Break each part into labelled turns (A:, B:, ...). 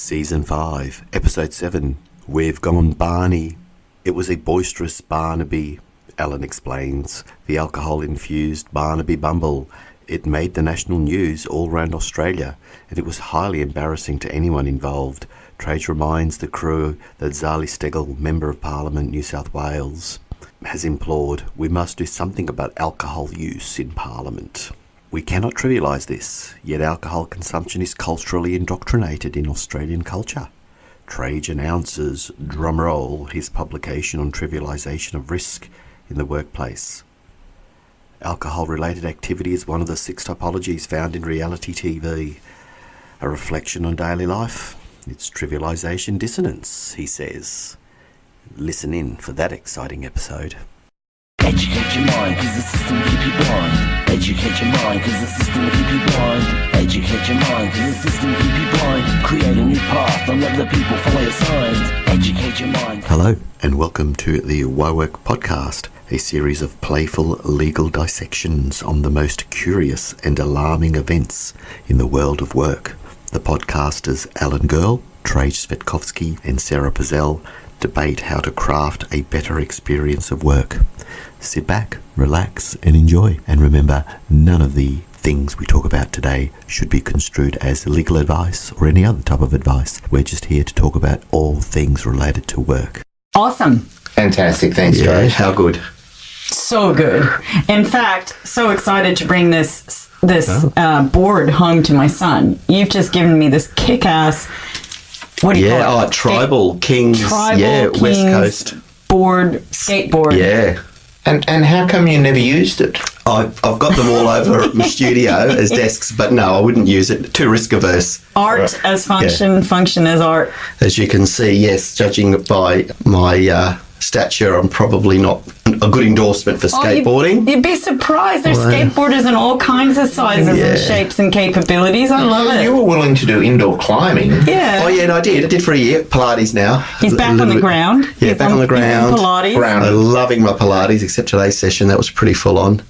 A: Season 5, Episode 7, We've Gone Barney. It was a boisterous Barnaby, Alan explains, the alcohol-infused Barnaby Bumble. It made the national news all round Australia, and it was highly embarrassing to anyone involved. Trajce reminds the crew that Zahi Steggall, Member of Parliament, New South Wales, has implored, we must do something about alcohol use in Parliament. We cannot trivialise this, yet alcohol consumption is culturally indoctrinated in Australian culture. Trajce announces, drumroll, his publication on trivialisation of risk in the workplace. Alcohol-related activity is one of the 6 typologies found in reality TV. A reflection on daily life. It's trivialisation dissonance, he says. Listen in for that exciting episode.
B: Educate your mind, cause the system will keep you blind. Educate your mind, cause the system will keep you blind. Educate your mind, cause the system will keep you blind. Create a new path, don't let the people follow your signs. Educate your mind.
A: Hello, and welcome to the WOWORK podcast, a series of playful legal dissections on the most curious and alarming events in the world of work. The podcasters Alan Girl, Trajce Steggall, and Sarah Pizzell debate how to craft a better experience of work. Sit back, relax, and enjoy. And remember, none of the things we talk about today should be construed as legal advice or any other type of advice. We're just here to talk about all things related to work.
C: Awesome.
D: Fantastic. Thanks,
A: Yeah,
D: Trajce.
A: how good?
C: So good. In fact, so excited to bring this board home to my son. You've just given me this kick-ass, what do you call it?
A: Tribal Kings.
C: Tribal
A: West
C: Kings
A: Coast.
C: Board, skateboard.
A: Yeah.
D: And how come you never used it?
A: I've got them all over my studio as desks, but no, I wouldn't use it. Too risk averse.
C: Art as function, function as art.
A: As you can see, yes, judging by my stature, I'm probably not a good endorsement for skateboarding.
C: You'd be surprised. There's skateboarders in all kinds of sizes and shapes and capabilities. I love it.
D: You were willing to do indoor climbing.
C: Yeah.
A: Oh, yeah, and I did. I did for a year. Pilates now.
C: He's back on the ground.
A: Yeah,
C: He's
A: back on the ground.
C: He's in Pilates.
A: I'm loving my Pilates, except today's session. That was pretty full on.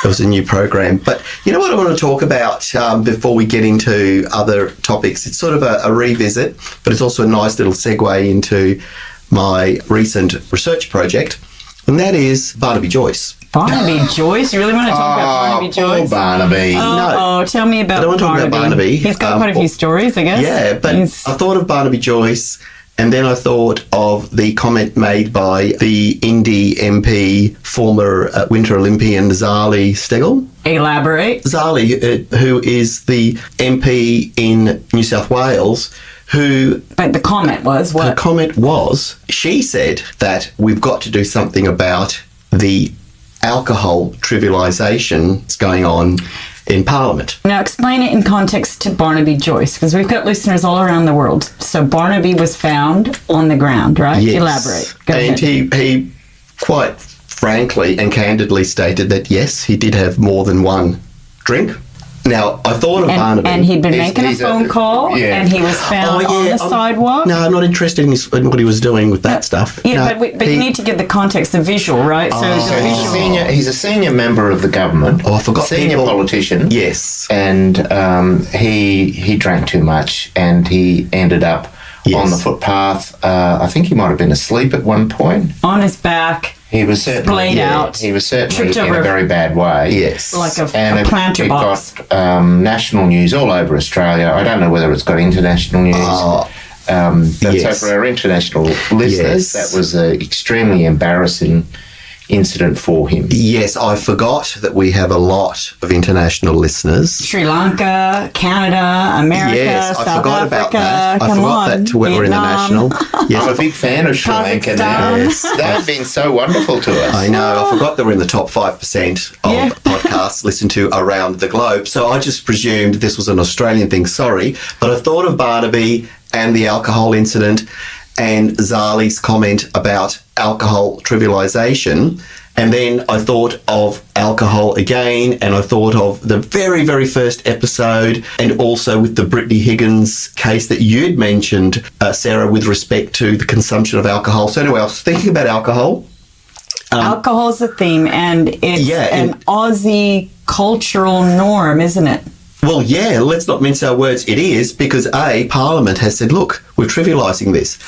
A: It was a new program. But you know what I want to talk about before we get into other topics? It's sort of a revisit, but it's also a nice little segue into my recent research project, and that is Barnaby Joyce.
C: Barnaby Joyce? You really want to talk about Barnaby Joyce?
D: Poor Barnaby.
C: Oh, tell me about
A: I don't want to talk about Barnaby.
C: He's got quite a few stories, I guess.
A: Yeah, but I thought of Barnaby Joyce, and then I thought of the comment made by the Indy MP, former Winter Olympian Zahi Steggall.
C: Elaborate.
A: Zahi, who is the MP in New South Wales,
C: But the comment was what?
A: The comment was, she said that we've got to do something about the alcohol trivialisation that's going on in Parliament.
C: Now explain it in context to Barnaby Joyce, because we've got listeners all around the world. So Barnaby was found on the ground, right?
A: Yes.
C: Elaborate. Go
A: and
C: ahead.
A: he quite frankly and candidly stated that yes, he did have more than one drink. Now, I thought of Barnaby.
C: And he'd been making a phone call, and he was found on the sidewalk.
A: No, I'm not interested in what he was doing with that stuff.
C: Yeah, no, but you need to give the context, the visual, right? So
D: He's a senior member of the government.
A: Oh, I forgot.
D: Senior politician.
A: Yes.
D: And he drank too much, and he ended up on the footpath. I think he might have been asleep at one point.
C: On his back.
D: He was certainly
C: out.
D: He was certainly in a very bad way.
A: Yes,
C: like a planter box.
D: It got national news all over Australia. I don't know whether it's got international news. So for our international listeners, that was an extremely embarrassing incident for him.
A: Yes, I forgot that we have a lot of international listeners.
C: Sri Lanka, Canada, America, South
A: forgot
C: Africa.
A: about that. I
C: Come
A: forgot
C: on,
A: that we're international. Yes.
D: I'm a big fan of Sri Lanka now.
C: Yes.
D: They've been so wonderful to us.
A: I know. I forgot that we're in the top 5% of podcasts listened to around the globe. So I just presumed this was an Australian thing. Sorry. But I thought of Barnaby and the alcohol incident and Zahi's comment about alcohol trivialisation. And then I thought of alcohol again, and I thought of the very, very first episode, and also with the Brittany Higgins case that you'd mentioned, Sarah, with respect to the consumption of alcohol. So anyway, I was thinking about alcohol.
C: Alcohol's a theme, and it's an Aussie cultural norm, isn't it?
A: Well, yeah, let's not mince our words. It is because Parliament has said, look, we're trivialising this.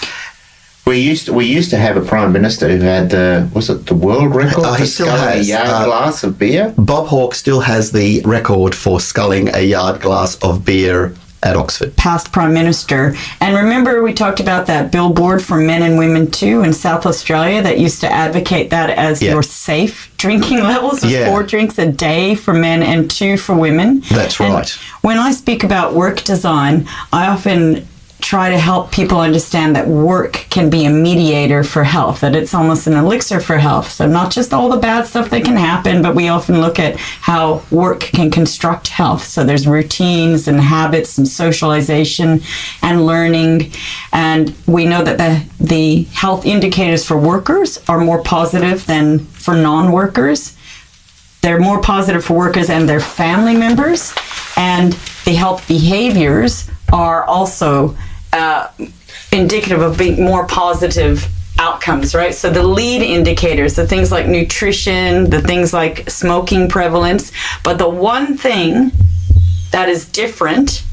D: We used to have a Prime Minister who had the world record for sculling a yard glass of beer?
A: Bob Hawke still has the record for sculling a yard glass of beer at Oxford.
C: Past Prime Minister. And remember we talked about that billboard for men and women too in South Australia that used to advocate that as your safe drinking levels of 4 drinks a day for men and 2 for women.
A: That's right.
C: When I speak about work design, I often try to help people understand that work can be a mediator for health, that it's almost an elixir for health. So not just all the bad stuff that can happen, but we often look at how work can construct health. So there's routines and habits and socialization and learning. And we know that the health indicators for workers are more positive than for non-workers. They're more positive for workers and their family members. And the health behaviors are also indicative of being more positive outcomes, right? So the lead indicators, the things like nutrition, the things like smoking prevalence, but the one thing that is different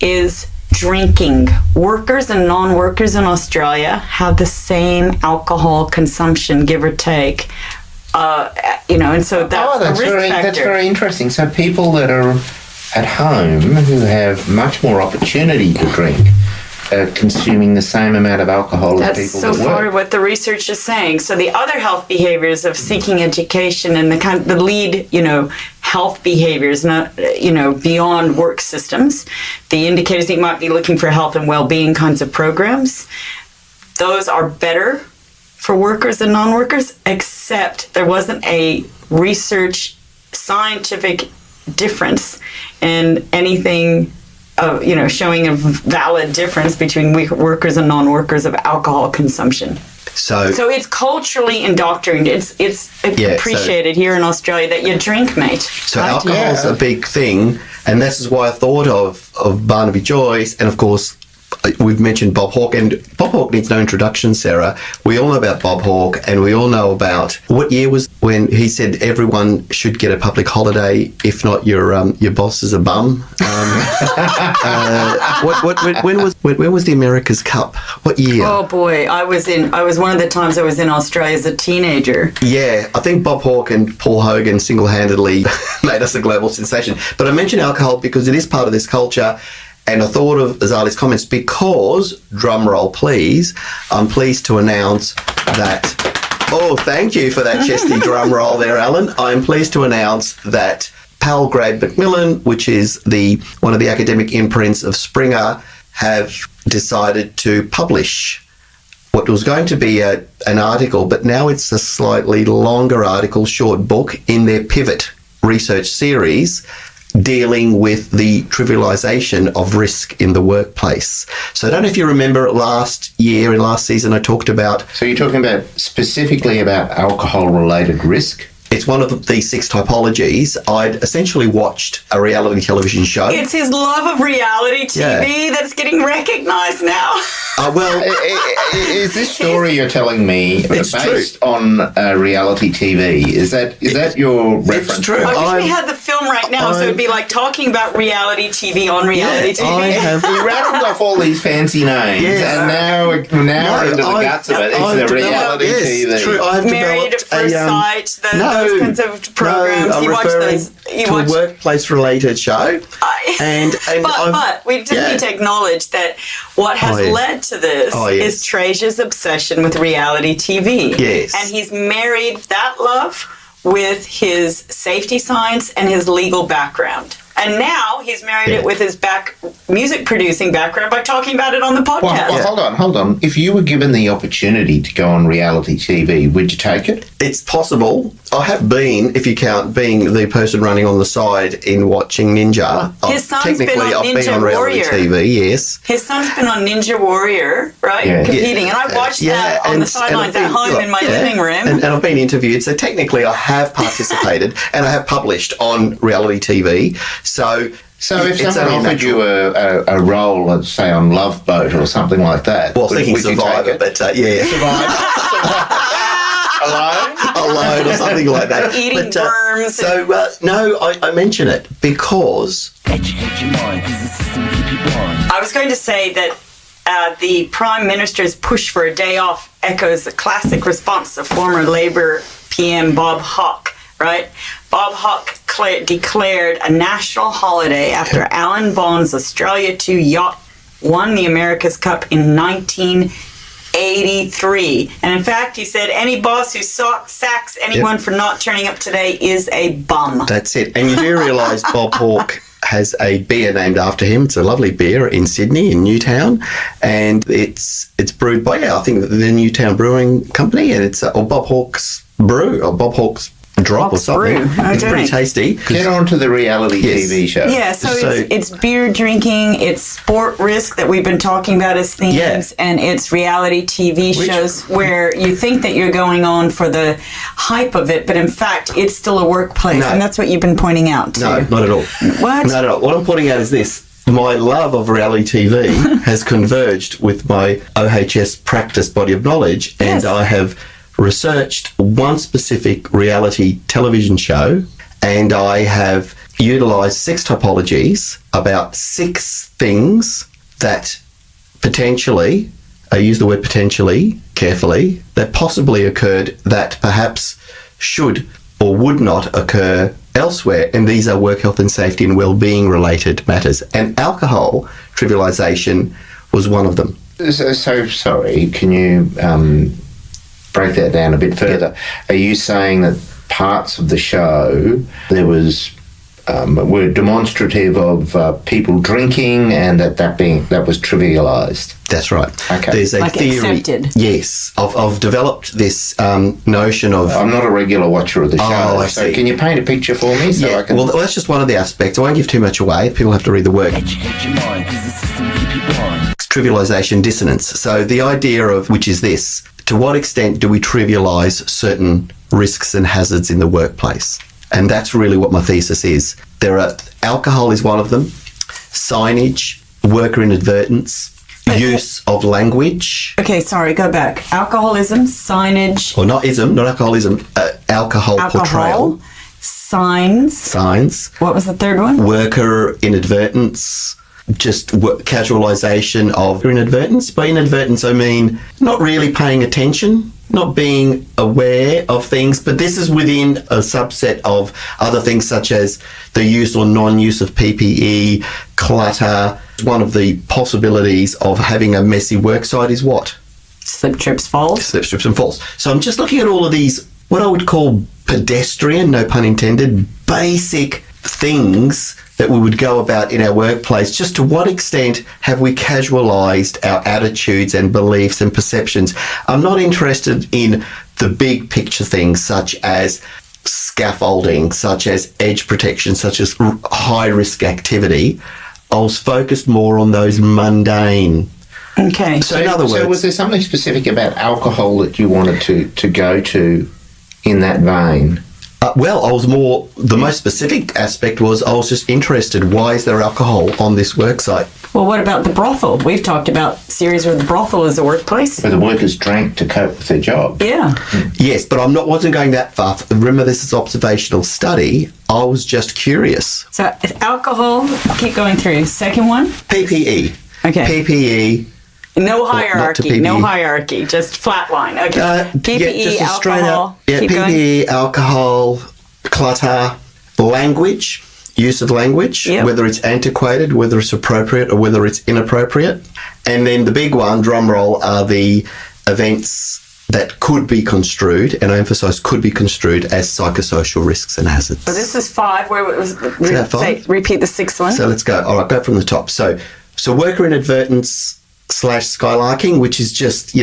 C: is drinking. Workers and non-workers in Australia have the same alcohol consumption, give or take. And so that's a risk factor.
D: That's very interesting. So people that are at home who have much more opportunity to drink are consuming the same amount of alcohol as people that work. That's so far
C: what the research is saying. So the other health behaviors of seeking education and the lead, health behaviors, not, beyond work systems, the indicators that you might be looking for health and well-being kinds of programs, those are better for workers and non-workers, except there wasn't a research scientific difference in anything showing a valid difference between workers and non-workers of alcohol consumption. So it's culturally indoctrinated. It's appreciated here in Australia that you drink, mate.
A: So alcohol's a big thing, and this is why I thought of Barnaby Joyce, and of course we've mentioned Bob Hawke, and Bob Hawke needs no introduction, Sarah. We all know about Bob Hawke, and we all know about what year was when he said everyone should get a public holiday, if not your boss is a bum. When was the America's Cup? What year?
C: Oh boy, I was one of the times I was in Australia as a teenager.
A: Yeah, I think Bob Hawke and Paul Hogan single-handedly made us a global sensation. But I mention alcohol because it is part of this culture. And I thought of Zali's comments because, drum roll please, I'm pleased to announce that, oh, thank you for that chesty drum roll there, Alan. I'm pleased to announce that Palgrave Macmillan, which is one of the academic imprints of Springer, have decided to publish what was going to be an article, but now it's a slightly longer article, short book, in their Pivot research series, dealing with the trivialisation of risk in the workplace. So I don't know if you remember last season I talked about...
D: So you're talking about specifically about alcohol-related risk?
A: It's one of the 6 typologies. I'd essentially watched a reality television show.
C: It's his love of reality TV that's getting recognised now.
D: Is this story you're telling me based on reality TV? Is that your reference?
A: It's true.
C: I wish we had the film right now, so it'd be like talking about reality TV on reality TV.
D: We rattled off all these fancy names, and now we're into the guts of it. It's the reality TV.
A: It's true. I've
C: Married at First Sight, those kinds of programs.
A: I'm referring to a workplace-related show.
C: But we just need to acknowledge that what has led to this is Trajce's obsession with reality TV.
A: Yes.
C: And he's married that love with his safety science and his legal background. And now he's married it with his music producing background by talking about it on the podcast.
D: Well, hold on. If you were given the opportunity to go on reality TV, would you take it?
A: It's possible. I have been, if you count being the person running on the side in watching Ninja.
C: His son's been on Ninja Warrior.
A: TV, yes.
C: His son's been on Ninja Warrior, right? Yeah. Competing. And I watched that on the sidelines at home in my living room.
A: And I've been interviewed. So technically I have participated and I have published on reality TV. So
D: if someone offered you a role, let's say on Love Boat or something like that,
A: well, thinking Survivor, but
D: Survivor.
A: Alone or something like that.
C: Eating worms.
A: I mention it because
B: Educate your mind, cause the system will keep you blind.
C: I was going to say that the Prime Minister's push for a day off echoes the classic response of former Labour PM Bob Hawke, right? Bob Hawke declared a national holiday after Alan Bond's Australia 2 yacht won the America's Cup in 1983. And in fact, he said, any boss who sacks anyone for not turning up today is a bum.
A: That's it. And you do realise Bob Hawke has a beer named after him. It's a lovely beer in Sydney, in Newtown, and it's brewed by, I think, the Newtown Brewing Company, and it's Bob Hawke's brew, or Bob Hawke's drop or something. It's pretty tasty.
D: Get on to the reality TV show.
C: Yeah, so it's beer drinking, it's sport risk that we've been talking about as themes, and it's reality TV shows where you think that you're going on for the hype of it, but in fact, it's still a workplace, and that's what you've been pointing out, too.
A: No, not at all.
C: What?
A: Not at all. What I'm pointing out is this. My love of reality TV has converged with my OHS practice body of knowledge, and I have researched one specific reality television show, and I have utilised 6 typologies about 6 things that potentially, I use the word potentially carefully, that possibly occurred that perhaps should or would not occur elsewhere, and these are work health and safety and well-being related matters, and alcohol trivialisation was one of them.
D: So sorry, can you break that down a bit further? Are you saying that parts of the show there was were demonstrative of people drinking, and that was trivialised?
A: That's right.
D: Okay.
A: There's a
C: like
A: theory.
C: Accepted.
A: Yes, I've developed this notion of.
D: I'm not a regular watcher of the show,
A: I
D: so
A: see.
D: can you paint a picture for me? So I can.
A: Well, that's just one of the aspects. I won't give too much away. People have to read the work.
B: Educate your mind, cause the system will keep you blind.
A: Trivialisation dissonance. So the idea of which is this: to what extent do we trivialise certain risks and hazards in the workplace? And that's really what my thesis is. Alcohol is one of them, signage, worker inadvertence, use of language.
C: Okay, sorry, go back. Alcoholism, signage.
A: Or not alcoholism, alcohol portrayal.
C: Signs. What was the third one?
A: Worker inadvertence. Just casualisation of inadvertence. By inadvertence, I mean not really paying attention, not being aware of things, but this is within a subset of other things such as the use or non-use of PPE, clutter. One of the possibilities of having a messy worksite is what?
C: Slip, trips, falls.
A: Slip, trips and falls. So I'm just looking at all of these, what I would call pedestrian, no pun intended, basic things that we would go about in our workplace. Just to what extent have we casualised our attitudes and beliefs and perceptions? I'm not interested in the big picture things such as scaffolding, such as edge protection, such as high risk activity. I was focused more on those mundane.
C: Okay.
A: So in other words...
D: So was there something specific about alcohol that you wanted to go to in that vein?
A: Well, the most specific aspect was I was just interested, why is there alcohol on this worksite?
C: Well, what about the brothel? We've talked about series where the brothel is a workplace.
D: Where the workers drank to cope with their job.
C: Yeah.
A: Yes, but wasn't going that far. Remember, this is observational study. I was just curious.
C: So alcohol, keep going through. Second one?
A: PPE.
C: Okay.
A: PPE.
C: No hierarchy,
A: PPE.
C: just flat line. Okay. PPE,
A: just
C: alcohol.
A: Keep PPE, alcohol, clutter, language, use of language, whether it's antiquated, whether it's appropriate, or whether it's inappropriate. And then the big one, drum roll, are the events that could be construed, and I emphasise could be construed as psychosocial risks and hazards.
C: So this is 5. Where was
A: that 5?
C: Repeat the 6th one.
A: So let's go. All right, go from the top. So worker inadvertence / skylarking, which is just,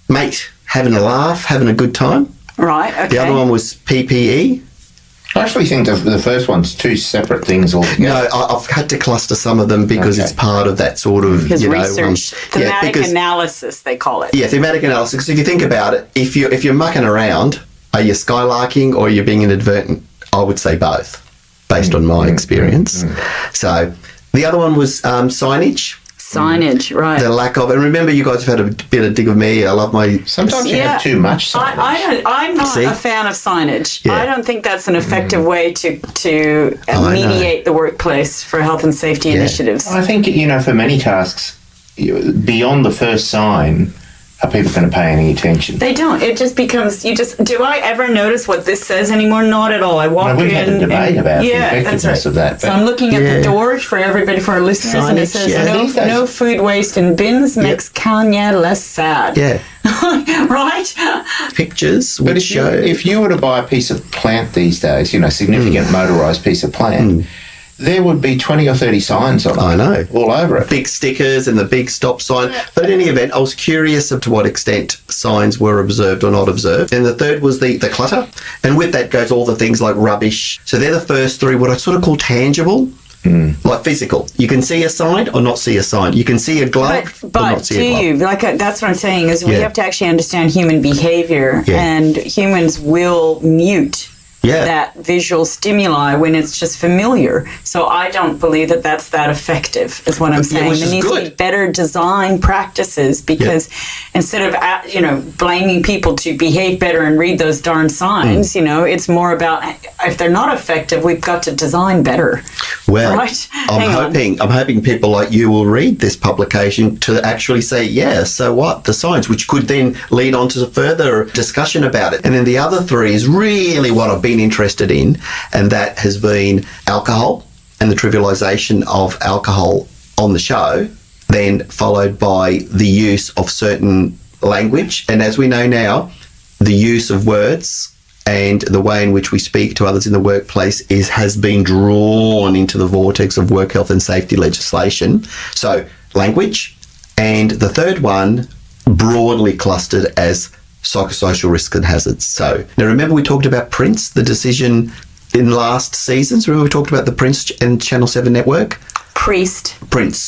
A: mate, having a laugh, having a good time.
C: Right, okay.
A: The other one was PPE.
D: I actually think the first one's 2 separate things altogether.
A: No, I've had to cluster some of them because it's part of that sort of,
C: His research, thematic analysis, they call it.
A: Yeah, thematic analysis. Because if you think about it, if you're mucking around, are you skylarking or are you being inadvertent? I would say both, based on my experience. So the other one was signage.
C: Signage, right.
E: The lack of, and remember, you guys have had a bit of dig of me. I love my.
D: Sometimes you have too much signage.
C: I'm not a fan of signage.
E: Yeah.
C: I don't think that's an effective way to mediate the workplace for health and safety initiatives.
D: I think, for many tasks, beyond the first sign, are people going to pay any attention?
C: They don't. It just becomes, do I ever notice what this says anymore? Not at all. I walk in.
D: We've had a debate about the effectiveness of that.
C: So I'm looking at the door for everybody, for our listeners, and it says no food waste in bins makes Kanye less sad.
E: Yeah.
C: Right?
E: Pictures
D: but
E: which show.
D: If you were to buy a piece of plant these days, significant motorised piece of plant, there would be 20 or 30 signs on it.
E: I know.
D: All over it.
E: Big stickers and the big stop sign. But in any event, I was curious as to what extent signs were observed or not observed. And the third was the clutter. And with that goes all the things like rubbish. So they're the first three, what I sort of call tangible. Like physical. You can see a sign or not see a sign. You can see a glove or not see a glove.
C: That's what I'm saying, is we have to actually understand human behavior, and humans will mute that visual stimuli when it's just familiar. So I don't believe that that's that effective, is what I'm saying. There needs to be better design practices, because instead of blaming people to behave better and read those darn signs, it's more about, if they're not effective, we've got to design better.
E: Well,
C: right?
E: I'm hoping people like you will read this publication to actually say, so what? The signs, which could then lead on to further discussion about it. And then the other three is really what I've been interested in, and that has been alcohol and the trivialisation of alcohol on the show, then followed by the use of certain language. And as we know now, the use of words and the way in which we speak to others in the workplace has been drawn into the vortex of work health and safety legislation. So language, and the third one broadly clustered as psychosocial risks and hazards. So now remember we talked about Prince, the decision in last seasons. Remember we talked about the Prince and Channel 7 network? Prince,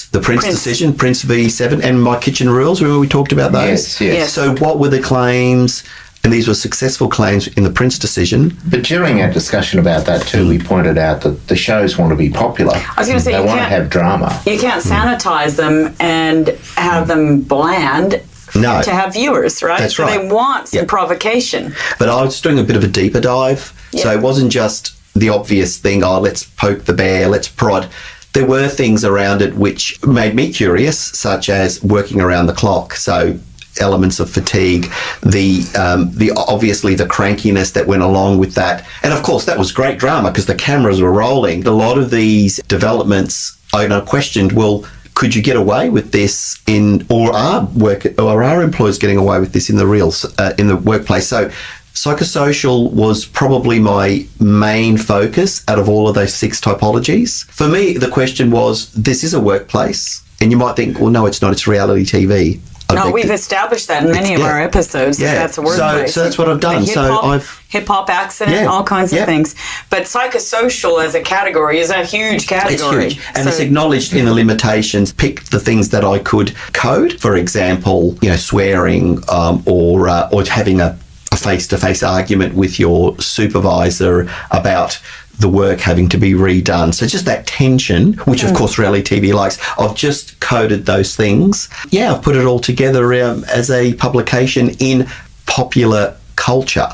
E: the Prince decision, Prince V7, and My Kitchen Rules. Remember we talked about those?
D: Yes.
E: So what were the claims? And these were successful claims in the Prince decision.
D: But during our discussion about that too, we pointed out that the shows want to be popular.
C: I was going to say,
D: they want to have drama.
C: You can't sanitize them and have them bland to have viewers, right?
E: That's
C: so
E: right.
C: They want some provocation.
E: But I was doing a bit of a deeper dive. So it wasn't just the obvious thing, let's poke the bear, let's prod. There were things around it which made me curious, such as working around the clock. So elements of fatigue, the obviously the crankiness that went along with that. And of course that was great drama because the cameras were rolling. A lot of these developments I questioned, well, could you get away with this or are employers getting away with this in the workplace? So psychosocial was probably my main focus out of all of those 6 typologies. For me, the question was, this is a workplace. And you might think, well, no, it's not. It's reality TV.
C: No, we've established that in many of our episodes. Yeah. That's a workplace.
E: So that's what I've done.
C: Hip-hop accident, all kinds of things. But psychosocial as a category is a huge category.
E: It's huge. And it's acknowledged in the limitations. Picked the things that I could code. For example, swearing or having a face-to-face argument with your supervisor about the work having to be redone. So just that tension, which of course reality TV likes, I've just coded those things. Yeah, I've put it all together as a publication in popular culture.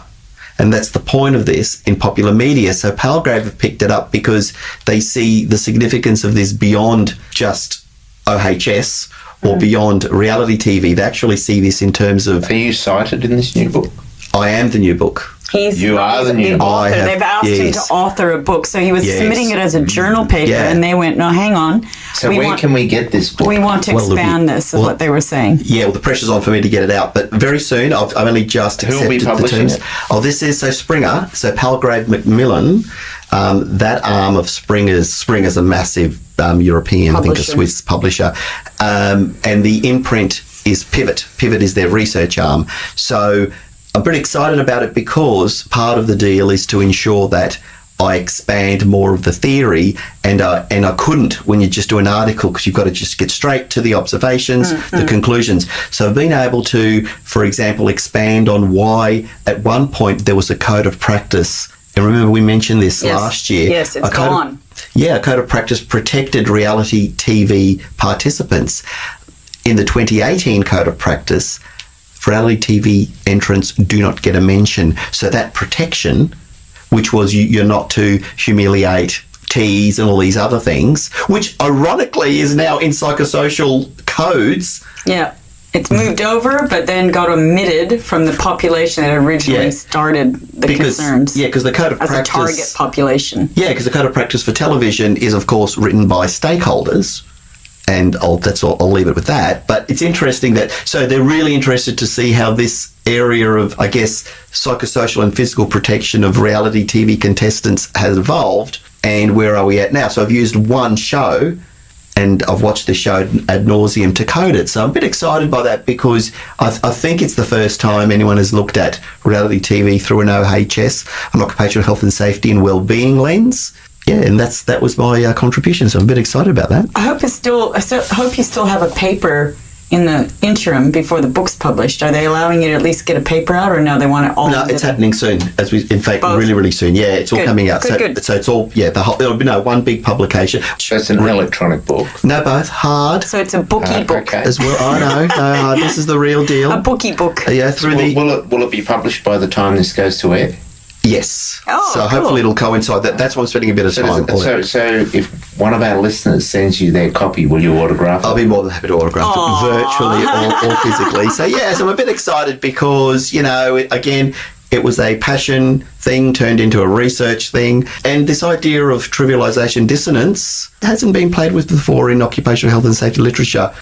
E: And that's the point of this in popular media. So Palgrave have picked it up because they see the significance of this beyond just OHS or beyond reality TV. They actually see this in terms of...
D: Are you cited in this new book?
E: I am the new book.
D: You are the new
C: author. They've asked him to author a book. So he was submitting it as a journal paper, and they went, no, hang on.
D: So where can we get this book?
C: We want to expand this, is what they were saying.
E: Yeah, well, the pressure's on for me to get it out. But very soon, I've only just accepted the terms. This is Springer. So Palgrave Macmillan, that arm of Springer's a massive European, I think a Swiss publisher. And the imprint is Pivot. Pivot is their research arm. So I'm pretty excited about it because part of the deal is to ensure that I expand more of the theory, and I couldn't when you just do an article because you've got to just get straight to the observations, the conclusions. So I've been able to, for example, expand on why at one point there was a code of practice. And remember we mentioned this last year.
C: Yes, it's gone.
E: Yeah, a code of practice protected reality TV participants. In the 2018 code of practice, reality TV entrants do not get a mention. So that protection, which was you're not to humiliate, tease and all these other things, which ironically is now in psychosocial codes.
C: Yeah. It's moved over, but then got omitted from the population that originally started the concerns.
E: Yeah, because the code of practice...
C: As a target population.
E: Yeah, because the code of practice for television is, of course, written by stakeholders. And I'll leave it with that. But it's interesting that... So they're really interested to see how this area of, I guess, psychosocial and physical protection of reality TV contestants has evolved. And where are we at now? So I've used one show... and I've watched the show ad nauseum to code it. So I'm a bit excited by that because I think it's the first time anyone has looked at reality TV through an OHS, an occupational health and safety and wellbeing lens. Yeah, and that was my contribution. So I'm a bit excited about that.
C: I hope you still have a paper in the interim before the book's published. Are they allowing you to at least get a paper out, or no? They want it all?
E: No, it's happening soon. In fact,
C: both?
E: really, really soon. Yeah, it's all coming out.
C: Good.
E: So it's all there'll be one big publication.
D: So it's an electronic book.
E: No, both hard.
C: So it's a bookie book
E: as well. I know. No, this is the real deal.
C: A bookie book.
E: Yeah,
D: will it be published by the time this goes to air?
E: Yes.
C: Oh,
E: so hopefully it'll coincide. That's why I'm spending a bit of time.
D: So if one of our listeners sends you their copy, will you autograph it?
E: I'll be more than happy to autograph it virtually or physically. So yes, I'm a bit excited because, again, it was a passion thing turned into a research thing. And this idea of trivialisation dissonance hasn't been played with before in occupational health and safety literature,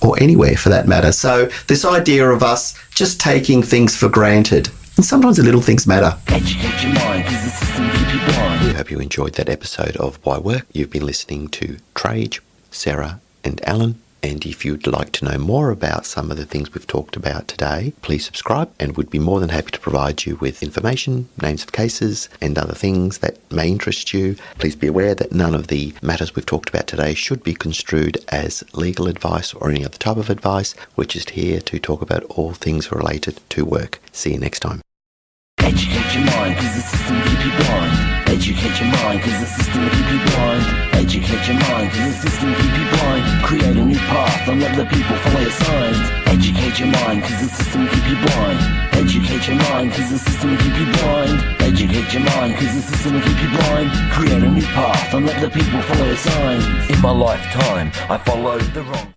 E: or anywhere for that matter. So this idea of us just taking things for granted. And sometimes the little things matter.
B: Educate your mind, 'cause the system will keep you blind.
A: We hope you enjoyed that episode of Why Work. You've been listening to Trajce, Sarah and Alan. And if you'd like to know more about some of the things we've talked about today, please subscribe and we'd be more than happy to provide you with information, names of cases and other things that may interest you. Please be aware that none of the matters we've talked about today should be construed as legal advice or any other type of advice. We're just here to talk about all things related to work. See you next time.
B: Educate your mind, 'cause the system will keep you blind. Educate your mind, 'cause the system will keep you blind. Educate your mind, 'cause the system will keep you blind. Create a new path, don't let the people follow your signs. Educate your mind, 'cause the system will keep you blind. Educate your mind, 'cause the system will keep you blind. Educate your mind, 'cause the system will keep you blind. Create a new path, don't let the people follow your signs. In my lifetime, I followed the wrong